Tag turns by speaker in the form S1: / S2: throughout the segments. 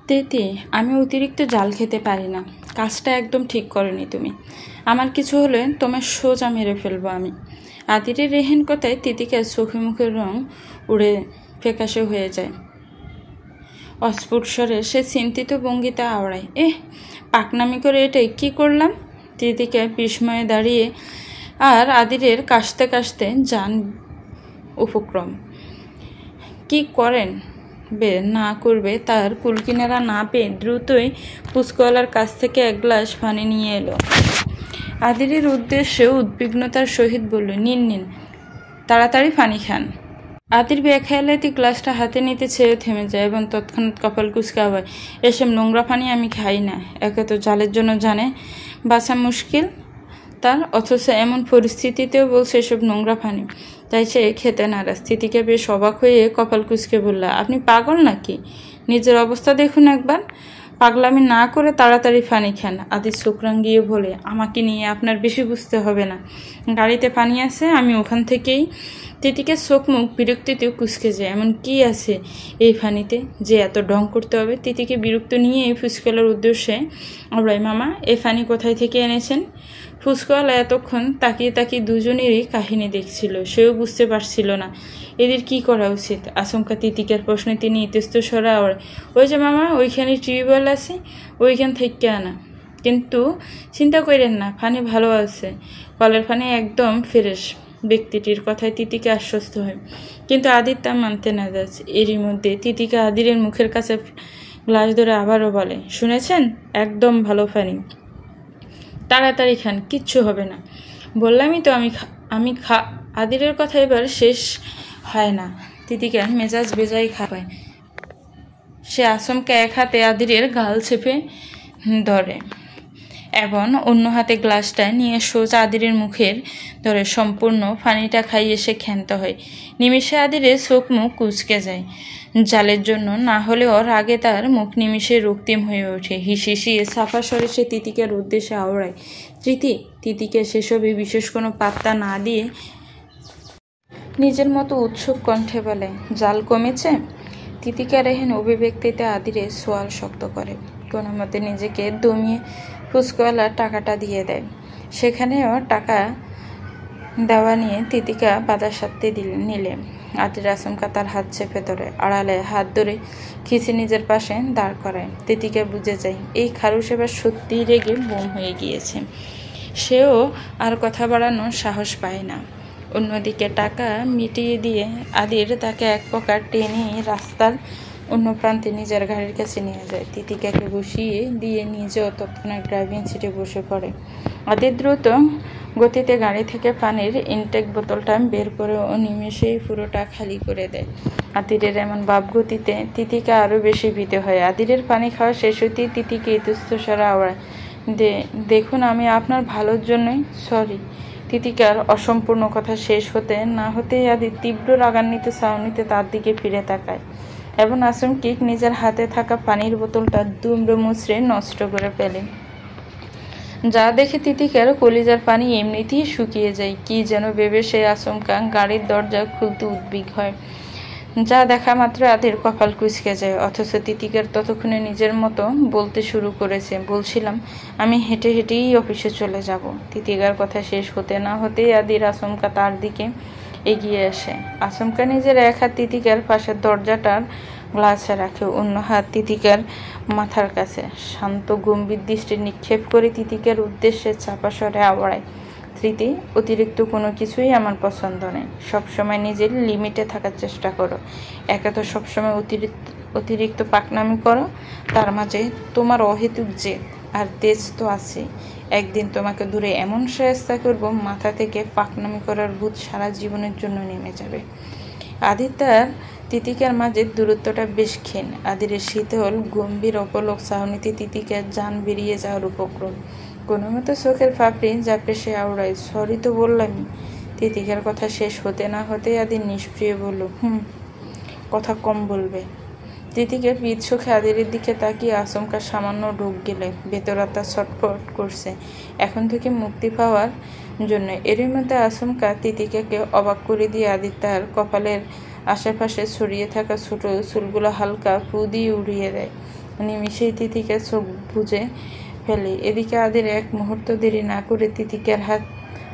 S1: তেতি, আমি অতিরিক্ত জাল খেতে পারি না। কাজটা একদম ঠিক করনি তুমি। আমার কিছু হলে তোমার সোজা মেরে ফেলবো আমি। আদিরের রেহেন কথায় তিতিকার চোখে মুখের রং উড়ে ফ্যাকাশে হয়ে যায়। অস্ফুট স্বরে সে চিন্তিত ভঙ্গিতে আওড়ায়, পাকনামি করে এটাই কি করলাম? তিতিকা বিস্ময়ে দাঁড়িয়ে আর আদিরের কাশতে কাশতে যান উপক্রম। কি করেন বে না করবে তার কুলকিনারা না পেয়ে দ্রুতই পুচকলার কাছ থেকে এক গ্লাস পানি নিয়ে এলো। আদিরের উদ্দেশ্যে উদ্বিগ্নতার সহিত বলল, নিন নিন, তাড়াতাড়ি পানি খান। আদির বেখেয়ালাতে গ্লাসটা হাতে নিতে চেয়ে থেমে যায় এবং তৎক্ষণাৎ কপাল কুচকা হয়। এসব নোংরা পানি আমি খাই না। একে তো জালের জন্য জানে বাঁচা মুশকিল তার, অথচ এমন পরিস্থিতিতেও বলছে এসব নোংরা পানি। তাই সে খেতে নারাজ। তিতিকা বেশ অবাক হয়ে কপাল কুচকে বলল, আপনি পাগল নাকি? নিজের অবস্থা দেখুন একবার। পাগলামি না করে তাড়াতাড়ি পানি খান। আদি চোখ রাঙিয়ে বলে, আমাকে নিয়ে আপনার বেশি বুঝতে হবে না। গাড়িতে পানি আছে, আমি ওখান থেকেই। তিতিকার চোখ মুখ বিরক্তিতেও কুচকে যায়। এমন কি আছে এই পানিতে যে এত ঢং করতে হবে? তিতিকে বিরক্ত নিয়ে ফুচকলার উদ্দেশ্যে আওড়ায়, মামা এই পানি কোথায় থেকে এনেছেন? ফুচকলা এতক্ষণ তাকিয়ে তাকিয়ে দুজনেরই কাহিনী দেখছিল। সেও বুঝতে পারছিল না এদের কি করা উচিত। আচমকা তিতিকার প্রশ্নে তিনি ইতস্তস্বরে আওড়ায়, ওই যে মামা, ওইখানে টিউবওয়েল আছে, ওইখান থেকে আনা। কিন্তু চিন্তা করেন না, পানি ভালো আছে, কলের পানি একদম ফ্রেশ। ব্যক্তিটির কথায় তিতিকা আশ্বস্ত হয়, কিন্তু আদির তা মানতে না যাচ্ছে। এরই মধ্যে তিতিকা আদিরের মুখের কাছে গ্লাস ধরে আবারও বলে, শুনেছেন, একদম ভালো পানি, তাড়াতাড়ি খান, কিচ্ছু হবে না। বললামই তো আমি আদিরের কথা এবার শেষ হয় না। তিতিকার মেজাজ বেজায় খায়। সে আচমকা এক হাতে আদিরের গাল চেপে ধরে এবং অন্য হাতে গ্লাসটা নিয়ে সোজা আদিরের মুখের ধরে সম্পূর্ণ পানিটা খাইয়ে সে ক্ষান্ত হয়। নিমিষে আদিরের চোখ মুখ কুচকে যায়। জালের জন্য না হলেও রাগে তার মুখ নিমিষে রক্তিম হয়ে ওঠে। হিসিয়ে সাফা স্বরে সে তিতিকার উদ্দেশ্যে আওড়ায়, তিতিকে সেসবে বিশেষ কোনো পাত্তা না দিয়ে নিজের মতো উৎসুক কণ্ঠে বলে, জাল কমেছে? তিতিকা রেহেন অভিব্যক্তিতে আদিরের সোয়াল শক্ত করে। কোনো মতে নিজেকে দমিয়ে ফুচকওয়ালা টাকাটা দিয়ে দেয়। সেখানেও টাকা দেওয়া নিয়ে তিতিকা বাজার সারতে নিলে আদির আচমকা তার হাত চেপে ধরে, আড়ালে হাত ধরে খিচে নিজের পাশে দাঁড় করায়। তিতিকা বুঝে যায় এই খারুশ এবার সত্যিই রেগে বোম হয়ে গিয়েছে। সেও আর কথা বাড়ানোর সাহস পায় না। অন্যদিকে টাকা মিটিয়ে দিয়ে আদির তাকে এক প্রকার টেনে রাস্তার অন্য প্রান্তে নিজের গাড়ির কাছে নিয়ে যায়। তিতিকাকে বসিয়ে দিয়ে নিজেও তৎক্ষণাৎ ড্রাইভিং সিটে বসে পড়ে। আদির দ্রুত গতিতে গাড়ি থেকে পানির ইনটেক বোতলটা বের করে ও নিমেষেই পুরোটা খালি করে দেয়। আদিরের এমন ভাবগতিতে তিতিকা আরও বেশি ভীত হয়। আদিরের পানি খাওয়া শেষ হতেই তিতিকে ইতস্তস্বরে আওড়ায়, দেখুন, আমি আপনার ভালোর জন্যই সরি। তিতিকার অসম্পূর্ণ কথা শেষ হতে না হতেই আদির তীব্র রাগান্বিত চাউনিতে তার দিকে ফিরে তাকায় এবং আচমকিক নিজের হাতে থাকা পানির বোতলটা দুমড়ে মুচড়ে নষ্ট করে ফেলে। যা দেখে তিতিকার কলিজার পানি এমনিতেই শুকিয়ে যায়। কি যেন ভেবে সে আচমকা গাড়ির দরজা খুলতে উদ্বিগ হয়। যা দেখা মাত্র আদির কপাল কুঁচকে যায়। অথচ তিতিকার ততক্ষণে নিজের মতো বলতে শুরু করেছে, বলছিলাম আমি হেঁটে হেঁটেই অফিসে চলে যাব। তিতিকার কথা শেষ হতে না হতেই আদির আচমকা তার দিকে এগিয়ে আসে। আচমকা নিজের এক হাত তিতিকার পাশের দরজাটার গ্লাসে রাখে, অন্য হাত তিতিকার মাথার কাছে। শান্ত গম্ভীর দৃষ্টি নিক্ষেপ করে তিতিকার উদ্দেশ্যে চাপা স্বরে আওড়ায়, স্মৃতি, অতিরিক্ত কোনো কিছুই আমার পছন্দ নেই। সবসময় নিজের লিমিটে থাকার চেষ্টা করো। একে তো সবসময় অতিরিক্ত পাকনামি করো, তার মাঝে তোমার অহেতুক জেদ আর তেজ তো আছে। একদিন তোমাকে দূরে এমন শায়েস্তা করবো, মাথা থেকে পাকনামি করার ভূত সারা জীবনের জন্য নেমে যাবে। আদির তার তিতিকার মাঝে দূরত্বটা বেশ ক্ষীণ। আদিরের শীতল গম্ভীর অপলক চাহনিতে তিতিকার জান বেরিয়ে যাওয়ার উপক্রম। কোনো মতো চোখের ফাঁপড়ি জাপড়ে সে আওড়ায়, সরি তো বললামই। তিতিকার কথা শেষ হতে না হতে আদির নিষ্প্রিয় বলল, কথা কম বলবে। তিতিকা পিঠ চোখে আদিরের দিকে তাকিয়ে আচমকা সামান্য ঢোক গেলে ভেতর আত্মা ছটফট করছে এখন থেকে মুক্তি পাওয়ার জন্য। এরই মধ্যে আচমকা তিতিকাকে অবাক করে দিয়ে আদির তার কপালের আশেপাশে ছড়িয়ে থাকা ছোট চুলগুলো হালকা ফু দিয়ে উড়িয়ে দেয়। নিমিষেই তিতিকে চোখ বুজে ফেলে। এদিকে আদির এক মুহূর্ত দেরি না করে তিতিকের হাত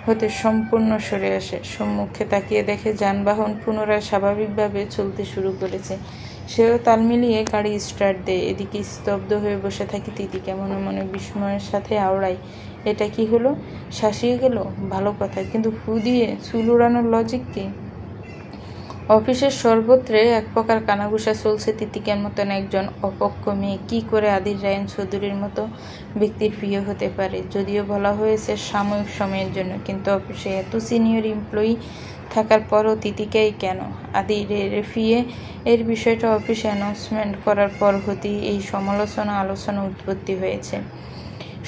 S1: হতে সম্পূর্ণ সরে আসে। সম্মুখে তাকিয়ে দেখে যানবাহন পুনরায় স্বাভাবিকভাবে চলতে শুরু করেছে। সেও তাল মিলিয়ে গাড়ি স্টার্ট দেয়। এদিকে স্তব্ধ হয়ে বসে থাকে তিতিকে, মনে মনে বিস্ময়ের সাথে আওড়ায়, এটা কি হলো? শাসিয়ে গেল, ভালো কথা, কিন্তু ফু দিয়ে চুল উড়ানোর লজিক কি? অফিসের সর্বত্রে এক প্রকার কানাঘুষা চলছে। তিতিকের মতন একজন অপক্ষ মেয়ে কি করে আদির রায়ন চৌধুরীর মতো ব্যক্তির প্রিয় হতে পারে? যদিও বলা হয়েছে সাময়িক সময়ের জন্য, কিন্তু অফিসে এত সিনিয়র এমপ্লয়ি থাকার পরও তিতিকেই কেন? আদির ফিয়ে এর বিষয়টা অফিসে অ্যানাউন্সমেন্ট করার পর হতেই এই সমালোচনা আলোচনা উৎপত্তি হয়েছে।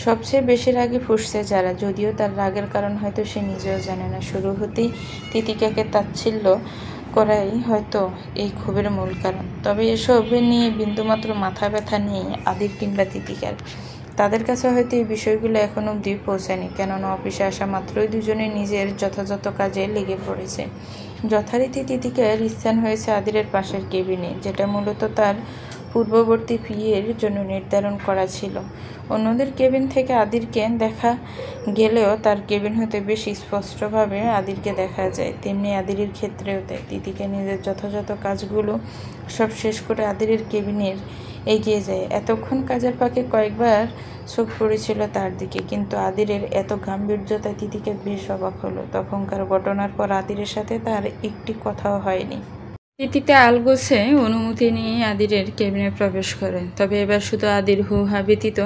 S1: সবচেয়ে বেশি রাগে ফুঁসছে যারা, যদিও তার রাগের কারণ হয়তো সে নিজেও জানে না। শুরু হতেই তিতিকাকে তাচ্ছিল্য করাই হয়তো এই ক্ষোভের মূল কারণ। তবে এসব নিয়ে বিন্দুমাত্র মাথা ব্যথা নেই আদির কিংবা তিতিকার। তাদের কাছে হয়তো এই বিষয়গুলো এখনো অবধি পৌঁছায়নি, কেননা অফিসে আসা মাত্রই দুজনে নিজের যথাযথ কাজে লেগে পড়েছে। যথারীতি তিতিকার স্থান হয়েছে আদিরের পাশের কেবিনে, যেটা মূলত তার পূর্ববর্তী পিএর জন্য নির্ধারণ করা ছিল। অন্যদের কেবিন থেকে আদিরকে দেখা গেলেও তার কেবিন হতে বেশ স্পষ্টভাবে আদিরকে দেখা যায়। তেমনি আদিরের ক্ষেত্রেও তাই। তিতিকে নিজের যথাযথ কাজগুলো সব শেষ করে আদিরের কেবিনের এগিয়ে যায়। এতক্ষণ কাজের ফাঁকে কয়েকবার চোখ পড়েছিল তার দিকে, কিন্তু আদিরের এত গাম্ভীর্যতায় তিতিকে বেশ অবাক হলো। তখনকার ঘটনার পর আদিরের সাথে তার একটি কথাও হয়নি। তিতিতে আলগোছে অনুমতি নিয়ে আদিরের কেবিনে প্রবেশ করে। তবে এবার শুধু আদির হা ব্যতীত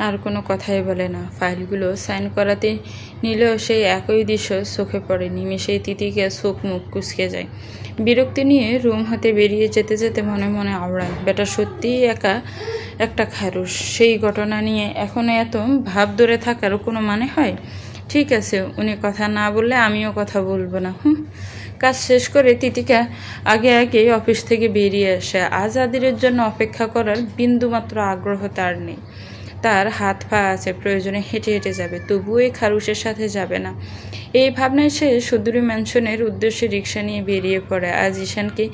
S1: আর কোনো কথাই বলে না। ফাইলগুলো সাইন করাতে নিলেও সেই একই দৃশ্য চোখে পড়ে। নিমেষেই তিতিকে চোখ মুখ কুঁচকে যায়। বিরক্তি নিয়ে রুম হতে বেরিয়ে যেতে যেতে মনে মনে আওড়ায়, বেটা সত্যিই একটা খারুশ। সেই ঘটনা নিয়ে এখনো এত ভাব ধরে থাকার কোনো মানে হয়? ঠিক আছে, উনি কথা না বললে আমিও কথা বলবো না। কাজ শেষ করে তিতিকা আগেই অফিস থেকে বেরিয়ে আসে। আজ আদিরের জন্য অপেক্ষা করার বিন্দুমাত্র আগ্রহ তার নেই। তার হাত পা আছে, প্রয়োজনে হেঁটে হেঁটে যাবে, তবুও এই খারুশের সাথে যাবে না। এই ভাবনায় সে সুদূরী ম্যানশনের উদ্দেশ্যে রিক্সা নিয়ে বেরিয়ে পড়ে। আজ ঈশানকে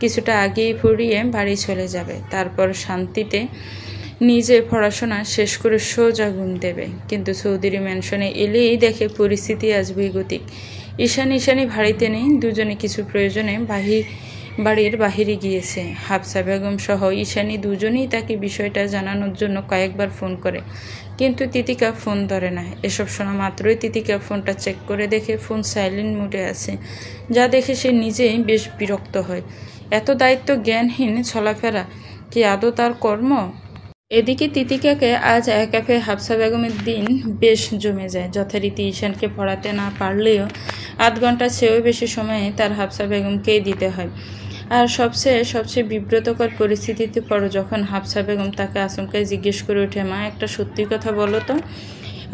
S1: কিছুটা আগেই পড়িয়ে বাড়ি চলে যাবে, তারপর শান্তিতে নিজে পড়াশোনা শেষ করে সোজা ঘুম দেবে। কিন্তু চৌধুরী ম্যানশনে এলেই দেখে পরিস্থিতি আজ বৈগতিক। ঈশানি বাড়িতে নেই। দুজনে কিছু প্রয়োজনে বাড়ির বাহিরে গিয়েছে। হাফসা বেগম সহ ঈশানী দুজনেই তাকে বিষয়টা জানানোর জন্য কয়েকবার ফোন করে, কিন্তু তিতিকা ফোন ধরে না। এসব শোনা মাত্রই তিতিকা ফোনটা চেক করে দেখে ফোন সাইলেন্ট মোডে আছে, যা দেখে সে নিজেই বেশ বিরক্ত হয়। এত দায়িত্ব জ্ঞানহীন চলাফেরা কি আদৌ তার কর্ম? এদিকে তিতিকাকে আজ একাফে হাফসা বেগমের দিন বেশ জমে যায়। যথারীতি ঈশানকে পড়াতে না পারলেও আধ ঘন্টা চেয়েও বেশি সময়ে তার হাফসা বেগমকেই দিতে হয়। আর সবচেয়ে বিব্রতকর পরিস্থিতিতে পড়ো যখন হাফসা বেগম তাকে আচমকাই জিজ্ঞেস করে ওঠে, মা একটা সত্যি কথা বলো তো,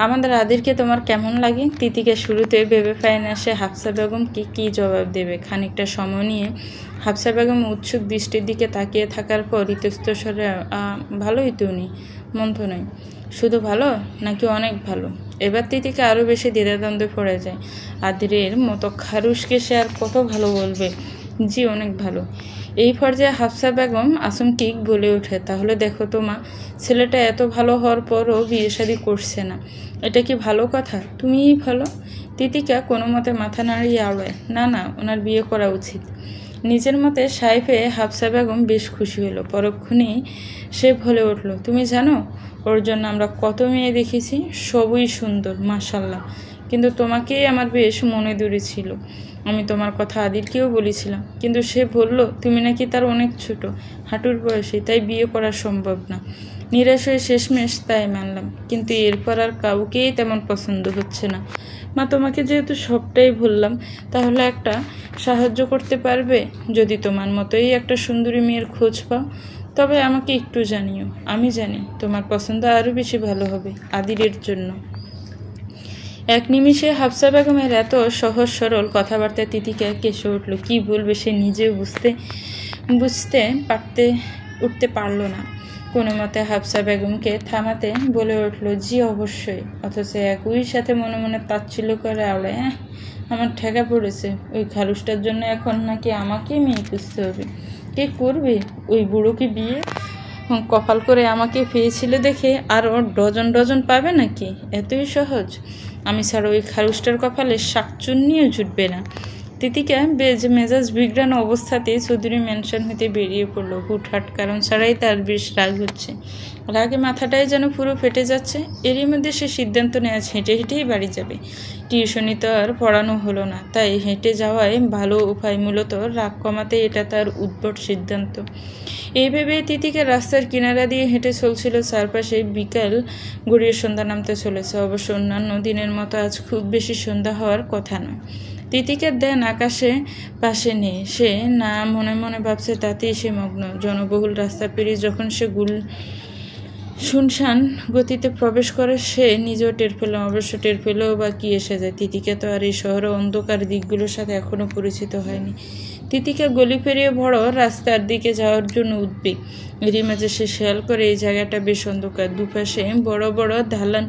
S1: আমাদের আদিরকে তোমার কেমন লাগে? তিতিকা শুরুতে ভেবে পায় না সে হাফসা বেগমকে কী জবাব দেবে। খানিকটা সময় নিয়ে হাফসা বেগম উৎসুক দৃষ্টির দিকে তাকিয়ে থাকার পর ইতস্তস্বরে, ভালোই তো উনি, মন্দ নয়। শুধু ভালো নাকি অনেক ভালো? এবার তিতিকা আরও বেশি দ্বিধাদ্বন্দ্বে পড়ে যায়। আদিরের মতো খারুশকে সে আর কত ভালো বলবে? জি, অনেক ভালো। এই পর্যায়ে হাফসা বেগম আচমকিক বলে ওঠে, তাহলে দেখো তো মা, ছেলেটা এত ভালো হওয়ার পরও বিয়ে শাদী করছে না, এটা কি ভালো কথা? তুমিই ভালো। তিতিকা কোনো মতে মাথা নাড়িয়ে আওড়ায়, না, ওনার বিয়ে করা উচিত। নিজের মতে সায় পেয়ে হাফসা বেগম বেশ খুশি হলো। পরক্ষণেই সে বলে উঠল, তুমি জানো ওর জন্য আমরা কত মেয়ে দেখেছি, সবই সুন্দর মাশাল্লাহ, কিন্তু তোমাকেই আমার বেশ মনে ধরেছিল। আমি তোমার কথা আদিরকেও বলেছিলাম, কিন্তু সে বলল তুমি নাকি তার অনেক ছোট, হাঁটুর বয়সী, তাই বিয়ে করা সম্ভব না। নিরাশ হয়ে শেষমেশ তাই মানলাম, কিন্তু এরপর আর কাউকেই তেমন পছন্দ হচ্ছে না। মা, তোমাকে যেহেতু সবটাই বললাম, তাহলে একটা সাহায্য করতে পারবে? যদি তোমার মতোই একটা সুন্দরী মেয়ের খোঁজ পাও, তবে আমাকে একটু জানিও। আমি জানি তোমার পছন্দ আরও বেশি ভালো হবে আদিরের জন্য। এক নিমিষে হাফসা বেগমের এত সহজ সরল কথাবার্তা তিতিকা কেসে উঠল। কি বলবে সে নিজে উঠতে পারল না। কোনো মতে হাফসা বেগমকে থামাতে বলে উঠল, জি অবশ্যই, অথচ একই সাথে মনে মনে তাচ্ছিল্য করে আওড়ায়, আমার ঠেকা পড়েছে, ওই খারুসটার জন্য এখন নাকি আমাকে মেয়ে খুঁজতে হবে। কে করবে ওই বুড়োকে বিয়ে? কপাল করে আমাকে পেয়েছিল দেখে আর ওর ডজন ডজন পাবে নাকি? এতই সহজ? আমি ছাড়া ওই খারুসটার কপালে শাকচুন্নিও জুটবে না। তিতিকা মেজাজ বিগড়ানো অবস্থাতেই চৌধুরী ম্যানশন হতে বেরিয়ে পড়লো। হুটহাট কারণ ছাড়াই তার বেশ রাগ হচ্ছে। রাগে মাথাটাই যেন পুরো ফেটে যাচ্ছে। এরই মধ্যে সে সিদ্ধান্ত নেওয়া হেঁটে হেঁটেই বাড়ি যাবে। টিউশনি তো আর পড়ানো হলো না, তাই হেঁটে যাওয়াই ভালো উপায়। মূলত রাগ কমাতে এটা তার উদ্ভট সিদ্ধান্ত। এই ভেবে তিতিকে রাস্তার কিনারা দিয়ে হেঁটে চলছিল। চারপাশে বিকাল গড়িয়ে সন্ধ্যা নামতে চলেছে। অবশ্য অন্যান্য দিনের মতো আজ খুব বেশি সন্ধ্যা হওয়ার কথা নয়। তিতিকের ধ্যান আকাশে পাশে নেই। সে না মনে মনে ভাবছে তাতেই সে মগ্ন। জনবহুল রাস্তা পেরিয়ে যখন সে শুনশান গতিতে প্রবেশ করে সে নিজেও টের পেল। অবশ্য টের পেলেও বা কি এসে যায়? তিতিকে তো আর এই শহরের অন্ধকার দিকগুলোর সাথে এখনো পরিচিত হয়নি। তিতিকে গলি পেরিয়ে বড় রাস্তার দিকে যাওয়ার জন্য উদ্বেগ। এরই মাঝে সে খেয়াল করে এই জায়গাটা বেশ অন্ধকার। দুপাশে বড় বড় দালান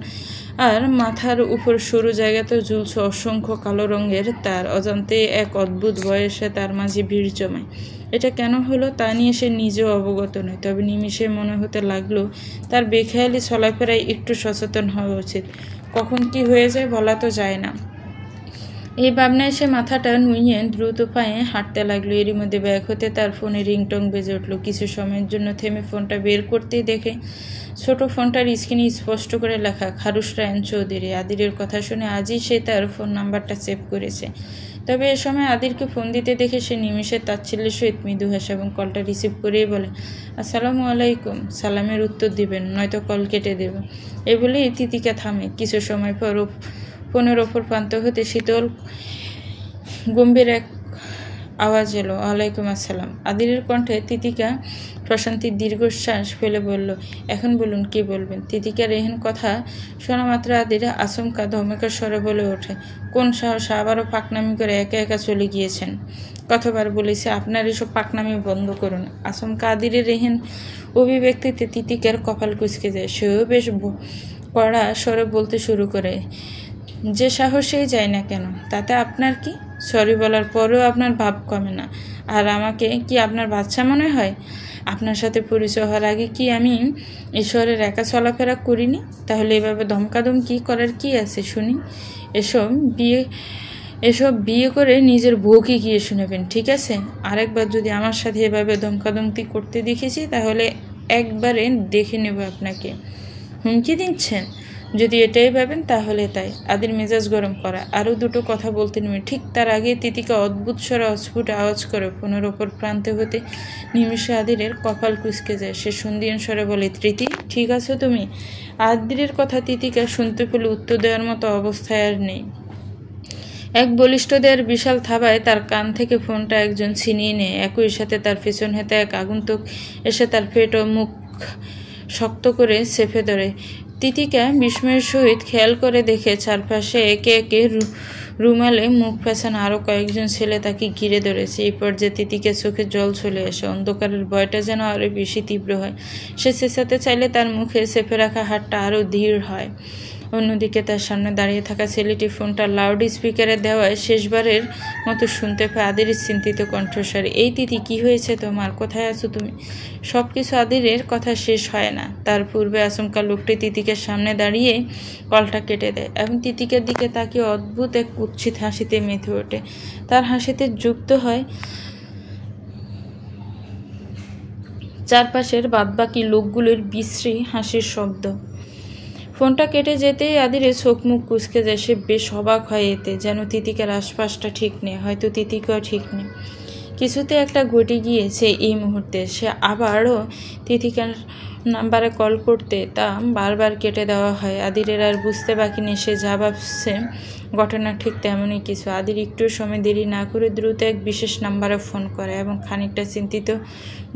S1: আর মাথার উপর সরু জায়গাতে ঝুলছে অসংখ্য কালো রঙের তার। অজান্তে এক অদ্ভুত বয়সে তার মাঝে ভিড় জমায়। এটা কেন হলো তা নিয়ে সে নিজেও অবগত নয়, তবে নিমিষে মনে হতে লাগলো তার বেখেয়ালি চলাফেরায় একটু সচেতন হওয়া উচিত। কখন কি হয়ে যায় বলা তো যায় না। এই ভাবনায় সে মাথাটা নুইয়ে দ্রুত পায়ে হাঁটতে লাগলো। এরই মধ্যে ব্যাগ হতে তার ফোনে রিংটং বেজে উঠল। কিছু সময়ের জন্য থেমে ফোনটা বের করতেই দেখে ছোট ফোনটার স্ক্রিনে স্পষ্ট করে লেখা খারুস রায়ন চৌধুরী। আদিরের কথা শুনে আজই সে তার ফোন নাম্বারটা সেভ করেছে। তবে এ সময় আদিরকে ফোন দিতে দেখে সে নিমিষে তাচ্ছিল্যের সহিত মৃদু হাসে এবং কলটা রিসিভ করেই বলে, আসসালামু আলাইকুম। সালামের উত্তর দিবেন, নয়তো কল কেটে দেব। এ বলেই তিতিকা থামে। কিছু সময় পর ফোনের ওপর প্রান্ত হতে শীতল গম্ভীর এক আওয়াজ এলো, ওয়ালাইকুম আসসালাম। আদিরের কণ্ঠে তিতিকা প্রশান্তির দীর্ঘশ্বাস ফেলে বলল, এখন বলুন কি বলবেন। তিতিকার এহেন কথা শোনা মাত্র আদির আচমকা ধমকের স্বরে বলে ওঠে, কোন সাহস আবারও পাকনামি করে একা একা চলে গিয়েছেন? কতবার বলেছি আপনার এসব পাকনামি বন্ধ করুন। আচমকা আদিরের এহেন অভিব্যক্তিতে তিতিকার কপাল কুঁচকে যায়। সেও বেশ কড়া স্বরে বলতে শুরু করে, যে সাহসেই যায় না কেন তাতে আপনার কি? সরি বলার পরেও আপনার ভাব কমে না। আর আমাকে কি আপনার বাচ্চা মনে হয়? আপনার সাথে পরিচয় হওয়ার আগে কি আমি ঈশ্বরের একা চলাফেরা করিনি? তাহলে এভাবে ধমকাধমকি করার কি আছে শুনি? এসব বিয়ে করে নিজের বউকে গিয়ে শুনেবেন, ঠিক আছে? আরেকবার যদি আমার সাথে এভাবে ধমকাধমকি করতে দেখেছি তাহলে একবারে দেখে নেব আপনাকে। হুমকি দিচ্ছেন? যদি এটাই ভাবেন তাহলে তাই। আদির মেজাজ গরম করা। আরও দুটো কথা বলতে নেমে ঠিক তার আগে তিতিকা অদ্ভুত স্বরে অস্ফুট আওয়াজ করে ফোনের ওপর প্রান্তে হতে নিমিষে আদিরের কপাল কুঁচকে যায়। সে সন্ধিয়ান স্বরে বলে, তৃতি ঠিক আছো তুমি? আদিরের কথা তিতিকা শুনতে পেলে উত্তর দেওয়ার মতো অবস্থায় আর নেই। এক বলিষ্ঠ দেয়ার বিশাল থাবায় তার কান থেকে ফোনটা একজন ছিনিয়ে নেয়। একই সাথে তার পেছন হেতে এক আগন্তুক এসে তার পেট ও মুখ শক্ত করে চেপে ধরে। তিতিকা বিস্ময়ের সহিত খেয়াল করে দেখে চারপাশে একে একে রুমালে মুখ ফেঁচানো আরও কয়েকজন ছেলে তাকে ঘিরে ধরেছে। এই পর্যায়ে তিতিকে চোখে জল চলে আসে। অন্ধকারের ভয়টা যেন আরও বেশি তীব্র হয়। সে চেঁচাতে চাইলে তার মুখে চেপে রাখা হাতটা আরও ধীর হয়। অন্যদিকে তার সামনে দাঁড়িয়ে থাকা ছেলেটি ফোনটা লাউড স্পিকারে দেওয়ায় শেষবারের মতো শুনতে পায় আদিরের চিন্তিত কণ্ঠস্বরে, এই তিথি কি হয়েছে তোমার? কোথায় আছো তুমি? সব কিছু আদিরের কথা শেষ হয় না। তার পূর্বে আচমকা লোকটি তিতিকের সামনে দাঁড়িয়ে কলটা কেটে দেয় এবং তিতিকের দিকে তাকিয়ে অদ্ভুত এক কুৎসিত হাসিতে মেতে ওঠে। তার হাসিতে যুক্ত হয় চারপাশের বাদবাকি লোকগুলোর বিশ্রী হাসির শব্দ। ফোনটা কেটে যেতেই আদিরের চোখ মুখ কুঁচকে যায়। সে বেশ অবাক হয় এতে, যেন তিতিকার আশপাশটা ঠিক নেই, হয়তো তিতিকাও ঠিক নেই। কিছুতে একটা ঘটে গিয়েছে এই মুহূর্তে। সে আবারও তিতিকার নাম্বারে কল করতে তা বারবার কেটে দেওয়া হয়। আদিরের আর বুঝতে বাকি নেই সে যা ভাবছে ঘটনা ঠিক তেমনই কিছু। আদির একটু সময় দেরি না করে দ্রুত এক বিশেষ নাম্বারে ফোন করে এবং খানিকটা চিন্তিত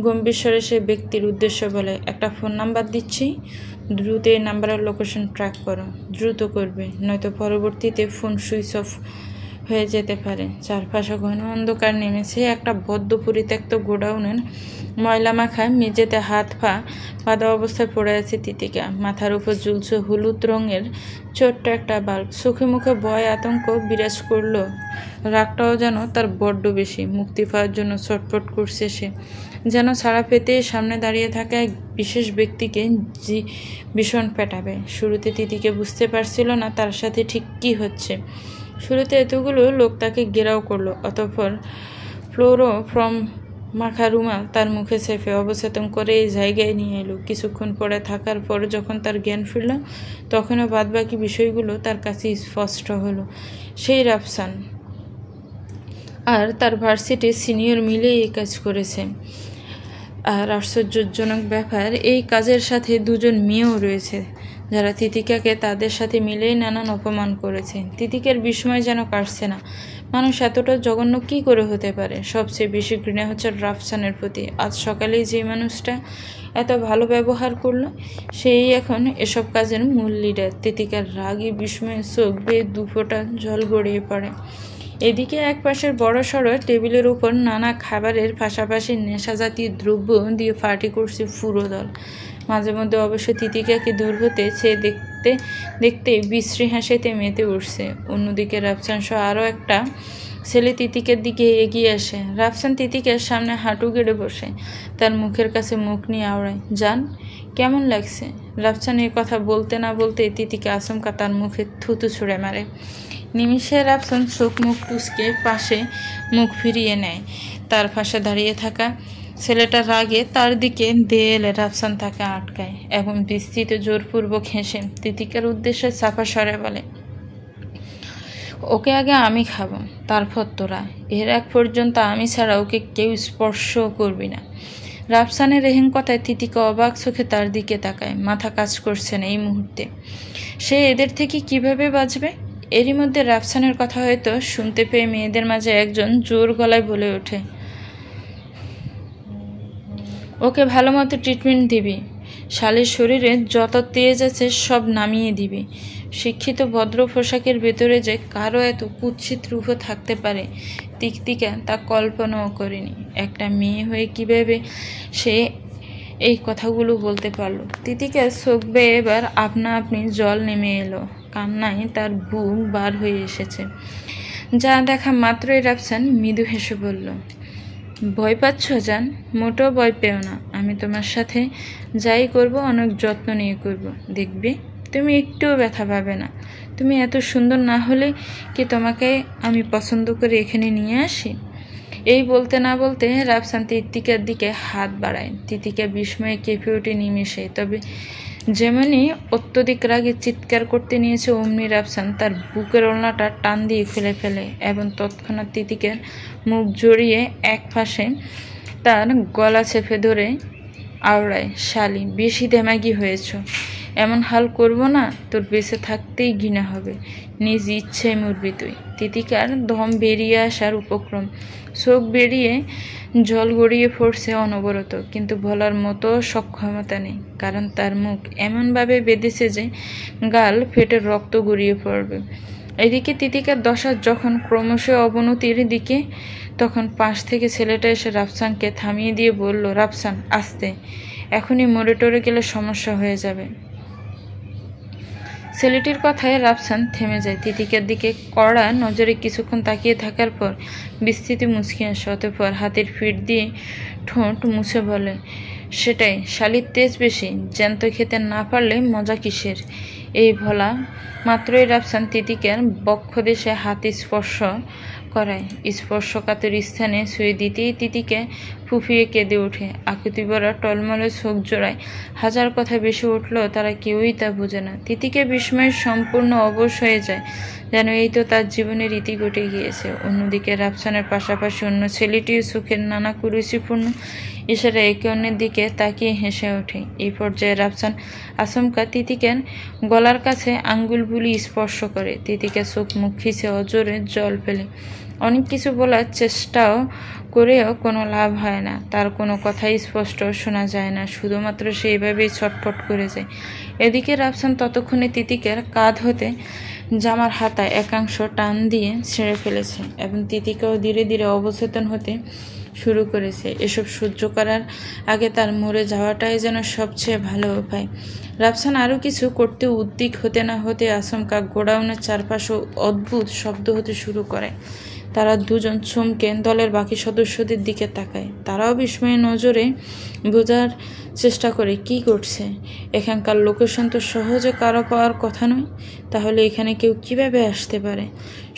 S1: গম্ভীর স্বরে সে ব্যক্তির উদ্দেশ্য বলে, একটা ফোন নাম্বার দিচ্ছি, দ্রুত এই নাম্বারের লোকেশন ট্র্যাক করো। দ্রুত করবে, নয়তো পরবর্তীতে ফোন সুইচ অফ হয়ে যেতে পারে। চারপাশে ঘন অন্ধকার নেমেছে। একটা বদ্ধ পরিত্যক্ত গোডাউনের ময়লা মাখা মেঝেতে হাত পা বাঁধা অবস্থায় পড়ে আছে তিতিকা। মাথার উপর ঝুলছে হলুদ রঙের ছোট্ট একটা বাল্ব। চোখে মুখে ভয় আতঙ্ক বিরাজ করলো। রাগটাও যেন তার বড্ড বেশি। মুক্তি পাওয়ার জন্য ছটফট করছে সে। যেন ছাড়া পেতে সামনে দাঁড়িয়ে থাকা এক বিশেষ ব্যক্তিকে ভীষণ পেটাবে। শুরুতে তিতিকে বুঝতে পারছিল না তার সাথে ঠিক কী হচ্ছে। শুরুতে এতগুলো লোক তাকে ঘেরাও করলো, অতঃপর ফ্লোরোফর্ম মাখা রুমাল তার মুখে চেপে অবচেতন করে এই জায়গায় নিয়ে এলো। কিছুক্ষণ পরে থাকার পর যখন তার জ্ঞান ফিরল, তখনও বাদবাকি বিষয়গুলো তার কাছে স্পষ্ট হলো। সেই রাফসান আর তার ভার্সিটির সিনিয়র মিলে এই কাজ করেছে। আর আশ্চর্যজনক ব্যাপার, এই কাজের সাথে দুজন মেয়েও রয়েছে যারা তিতিকাকে তাদের সাথে মিলেই নানান অপমান করেছে। তিতিকার বিস্ময় যেন কাটছে না। মানুষ এতটা জঘন্য কী করে হতে পারে? সবচেয়ে বেশি ঘৃণা হচ্ছে রাফসানের প্রতি। আজ সকালেই যে মানুষটা এত ভালো ব্যবহার করলো, সেই এখন এসব কাজের মূল লিডার। তিতিকার রাগে বিস্ময়ে চোখ বেয়ে দুফোঁটা জল গড়িয়ে পড়ে। এদিকে এক পাশের বড়সড় টেবিলের উপর নানা খাবারের পাশাপাশি নেশা জাতীয় দ্রব্য দিয়ে পার্টি করছে পুরো দল। মাঝে মধ্যে অবশ্য তিতিকাকে দূর হতে চেয়ে দেখতে দেখতে বিশ্রী হাসিতে মেতে উঠছে। অন্যদিকে রাফসান সহ আরও একটা ছেলে তিতিকের দিকে এগিয়ে আসে। রাফসান তিতিকের সামনে হাঁটু গেড়ে বসে, তার মুখের কাছে মুখ নিয়ে আওড়ায়, জান কেমন লাগছে? রাফসান এই কথা বলতে না বলতে তিতিকে আচমকা তার মুখে থুতু ছুঁড়ে মারে। নিমিষে রাফসান চোখ মুখ কুঁচকে পাশে মুখ ফিরিয়ে নেয়। তার পাশে দাঁড়িয়ে থাকা ছেলেটার রাগে তার দিকে দিয়ে এলে রাফসান তাকে আটকায় এবং বিস্তৃত জোরপূর্বক হেসে তিতিকার উদ্দেশ্যে চাপা স্বরে বলে, ওকে আগে আমি খাবো, তারপর তোরা। এর এক পর্যন্ত আমি ছাড়া ওকে কেউ স্পর্শ করবি না। রাফসানের রেহেন কথায় তিতিকা অবাক চোখে তার দিকে তাকায়। মাথা কাজ করছে না এই মুহূর্তে। সে এদের থেকে কিভাবে বাঁচবে? এরই মধ্যে রাফসানের কথা হয়তো শুনতে পেয়ে মেয়েদের মাঝে একজন জোর গলায় বলে ওঠে, ওকে ভালো মতো ট্রিটমেন্ট দিবি, শালের শরীরে যত তেজ আছে সব নামিয়ে দিবি। শিক্ষিত ভদ্র পোশাকের ভেতরে যে কারো এত কুৎসিত রূপও থাকতে পারে তিতিকা তা কল্পনাও করেনি। একটা মেয়ে হয়ে কিভাবে সে এই কথাগুলো বলতে পারলো? তিতিকার চোখ বেয়ে এবার আপনা আপনি জল নেমে এলো। কান্নায় তার বুক বার হয়ে এসেছে। যা দেখা মাত্রই রাফসান মৃদু হেসে বলল, ভয় পাচ্ছ জান? মোটেও ভয় পেও না। আমি তোমার সাথে যাই করব অনেক যত্ন নিয়ে করব। দেখবে তুমি একটুও ব্যথা পাবে না। তুমি এত সুন্দর না হলে কি তোমাকে আমি পছন্দ করে এখানে নিয়ে আসি? এই বলতে না বলতে রাফসান তিতিকার দিকে হাত বাড়ায়। তিতিকা বিস্ময়ে কেঁপে ওঠে নিমেষে। তবে যেমনি অত্যধিক রাগে চিৎকার করতে নিয়েছে, অমনি রাফসান তার বুকের ওড়নাটা টান দিয়ে খুলে ফেলে এবং তৎক্ষণাৎ তিতিকার মুখ জড়িয়ে এক পাশে তার গলা চেপে ধরে আওড়ায়, শালি বেশি দেমাগি হয়েছ। এমন হাল করব না, তোর বেঁচে থাকতেই ঘৃণা হবে। নিজ ইচ্ছায় মরবি তুই। তিতিকার দম বেরিয়ে আসার উপক্রম, চোখ বেরিয়ে জল গড়িয়ে পড়ছে অনবরত, কিন্তু বলার মতো সক্ষমতা নেই, কারণ তার মুখ এমনভাবে বেঁধেছে যে গাল ফেটে রক্ত গড়িয়ে পড়বে। এদিকে তিতিকার দশা যখন ক্রমশ অবনতির দিকে, তখন পাশ থেকে ছেলেটা এসে রাফসানকে থামিয়ে দিয়ে বলল, রাফসান আস্তে, এখনই মরে টরে গেলে সমস্যা হয়ে যাবে। ছেলেটির কথায় রাফসান থেমে যায়। তিতিকার দিকে কড়া নজরে কিছুক্ষণ তাকিয়ে থাকার পর বিস্তৃতি মুচকি আসে। অতঃপর হাতের ফিট দিয়ে ঠোঁট মুছে বলে, সেটাই, শালির তেজ বেশি, জ্যান্ত খেতে না পারলে মজা কিসের? এই বলা মাত্রই রাফসান তিতিকার বক্ষদেশে হাত স্পর্শ করায়। স্পর্শকাতর স্থানে ছুঁয়ে দিতেই তিতিকে ফুফিয়ে কেঁদে ওঠে। আকুতি ভরা টলমলে চোখ জোড়ায় হাজার কথা বেশি উঠলেও তারা কেউই তা বোঝে না। তিতিকে বিস্ময়ে সম্পূর্ণ অবশ হয়ে যায়, যেন এই তো তার জীবনের রীতি ঘটে গিয়েছে। অন্যদিকে রাফসানের পাশাপাশি অন্য ছেলেটিও চোখের নানা কুরুচিপূর্ণ ইশারা একে অন্যের দিকে তাকিয়ে হেসে ওঠে। এই পর্যায়ে রাফসান আচমকা তিতিকের গলার কাছে আঙ্গুল বুলি স্পর্শ করে। তিতিকে চোখ মুখ খিচে অজোরে জল ফেলে। অনেক কিছু বলার চেষ্টাও করেও কোনো লাভ হয় না। তার কোনো কথাই স্পষ্ট শোনা যায় না, শুধুমাত্র সেইভাবেই ছটফট করে যায়। এদিকে রাফসান ততক্ষণে তিতিকের কাঁধ হতে জামার হাতায় একাংশ টান দিয়ে ছেড়ে ফেলেছে এবং তিতিকাও ধীরে ধীরে অবচেতন হতে শুরু করেছে। এসব সহ্য করার আগে তার মরে যাওয়াটাই যেন সবচেয়ে ভালো উপায়। রাফসান আরও কিছু করতে উদ্বিগ হতে না হতে আচমকা গোডাউনের চারপাশে অদ্ভুত শব্দ হতে শুরু করে। তারা দুজন চমকে দলের বাকি সদস্যদের দিকে তাকায়। তারাও বিস্ময়ে নজরে বোঝার চেষ্টা করে কি ঘটছে। এখানকার লোকেশন তো সহজে কারো পাওয়ার কথা নয়, তাহলে এখানে কেউ কিভাবে আসতে পারে?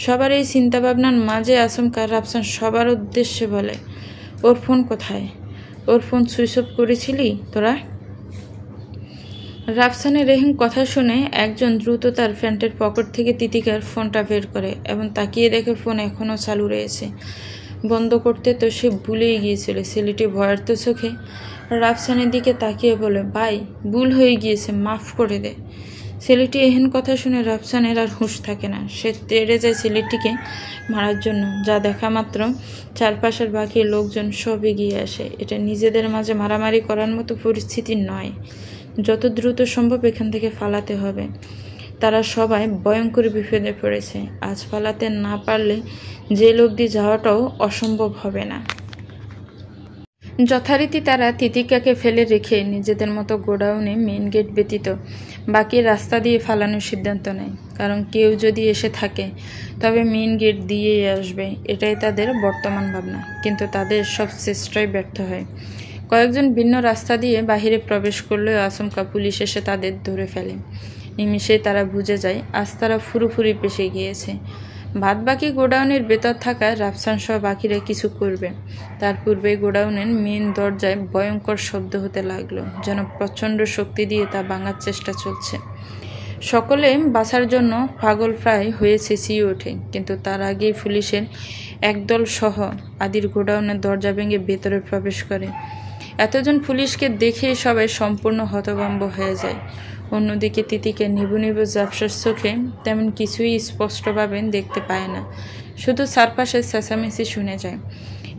S1: সবার এই চিন্তাভাবনার মাঝে আচমকা রাফসান সবার উদ্দেশ্যে বলে, ওর ফোন কোথায়? ওর ফোন সুইচ অফ করেছিলি তোরা? রাফসানের রেহেম কথা শুনে একজন দ্রুত তার প্যান্টের পকেট থেকে তিতিকার ফোনটা বের করে এবং তাকিয়ে দেখে ফোন এখনও চালু রয়েছে। বন্ধ করতে তো সে ভুলেই গিয়েছিল। ছেলেটি ভয়ার্থ চোখে রাফসানের দিকে তাকিয়ে বলে, ভাই ভুল হয়ে গিয়েছে, মাফ করে দে। ছেলেটি এহেন কথা শুনে রাফসানের আর হুঁশ থাকে না। সে তেড়ে যায় ছেলেটিকে মারার জন্য। যা দেখা মাত্র চারপাশের বাকি লোকজন সব এগিয়ে আসে। এটা নিজেদের মাঝে মারামারি করার মতো পরিস্থিতি নয়। যত দ্রুত সম্ভব এখান থেকে পালাতে হবে। তারা সবাই ভয়ঙ্কর বিপদে পড়েছে। আজ পালাতে না পারলে জেল অবধি যাওয়াটাও অসম্ভব হবে না। যথারীতি তারা তিতিকাকে ফেলে রেখে নিজেদের মতো গোডাউনে মেইন গেট ব্যতীত বাকি রাস্তা দিয়ে ফালানোর সিদ্ধান্ত নেয়। কারণ কেউ যদি এসে থাকে তবে মেইন গেট দিয়েই আসবে, এটাই তাদের বর্তমান ভাবনা। কিন্তু তাদের সব চেষ্টাই ব্যর্থ হয়। কয়েকজন ভিন্ন রাস্তা দিয়ে বাহিরে প্রবেশ করলেও আচমকা পুলিশ এসে তাদের ধরে ফেলে। নিমিষে তারা বুঝে যায় আজ তারা ফুরুফুরি পেশে গিয়েছে। বাদবাকি গোডাউনের ভেতর থাকা রাফসান সহ বাকিরা কিছু করবে তার পূর্বে গোডাউনের মেন দরজায় ভয়ঙ্কর শব্দ হতে লাগলো, যেন প্রচণ্ড শক্তি দিয়ে তা ভাঙার চেষ্টা চলছে। সকলে বাঁচার জন্য পাগল প্রায় হয়ে চেঁচিয়ে ওঠে, কিন্তু তার আগেই পুলিশের একদল সহ আদির গোডাউনের দরজা ভেঙে ভেতরে প্রবেশ করে। এতজন পুলিশকে দেখে সবাই সম্পূর্ণ হতভম্ব হয়ে যায়। অন্যদিকে তিতিকে নিবু নিবু ঝাপসার চোখে তেমন কিছুই স্পষ্টভাবে দেখতে পায় না, শুধু চারপাশের চেঁচামেচি শুনে যায়।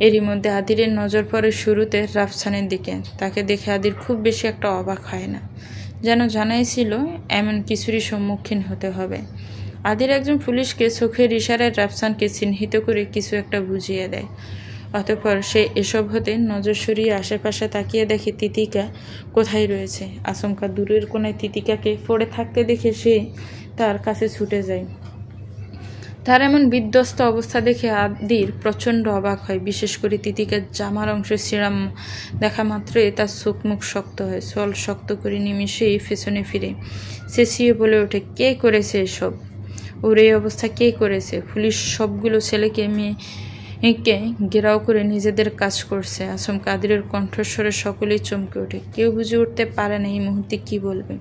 S1: এরই মধ্যে আদিরের নজর পড়ে শুরুতে রাফসানের দিকে। তাকে দেখে আদির খুব বেশি একটা অবাক হয় না, যেন জানাই ছিল এমন কিছুরই সম্মুখীন হতে হবে। আদির একজন পুলিশকে চোখের ইশারায় রাফসানকে চিহ্নিত করে কিছু একটা বুঝিয়ে দেয়। অতঃপর সে এসব হতে নজর সরিয়ে আশেপাশে তাকিয়ে দেখে তিতিকা কোথায় রয়েছে। আচমকা দূরের কোনায় তিতিকাকে পড়ে থাকতে দেখে সে তার কাছে ছুটে যায়। তার এমন বিধ্বস্ত অবস্থা দেখে আদির প্রচণ্ড অবাক হয়। বিশেষ করে তিতিকার জামার অংশ ছিঁড়া দেখা মাত্রই তার চোখ মুখ শক্ত হয়। চল শক্ত করে নিমিষেই পেছনে ফিরে চেঁচিয়ে বলে ওঠে, কে করেছে এসব? ওর এই অবস্থা কে করেছে? পুলিশ সবগুলো ছেলেকে মেয়েকে ঘেরাও করে নিজেদের কাজ করছে। আচমকা আদিরের কণ্ঠস্বরে সকলেই চমকে ওঠে। কেউ বুঝে উঠতে পারে না এই মুহূর্তে কি বলবে।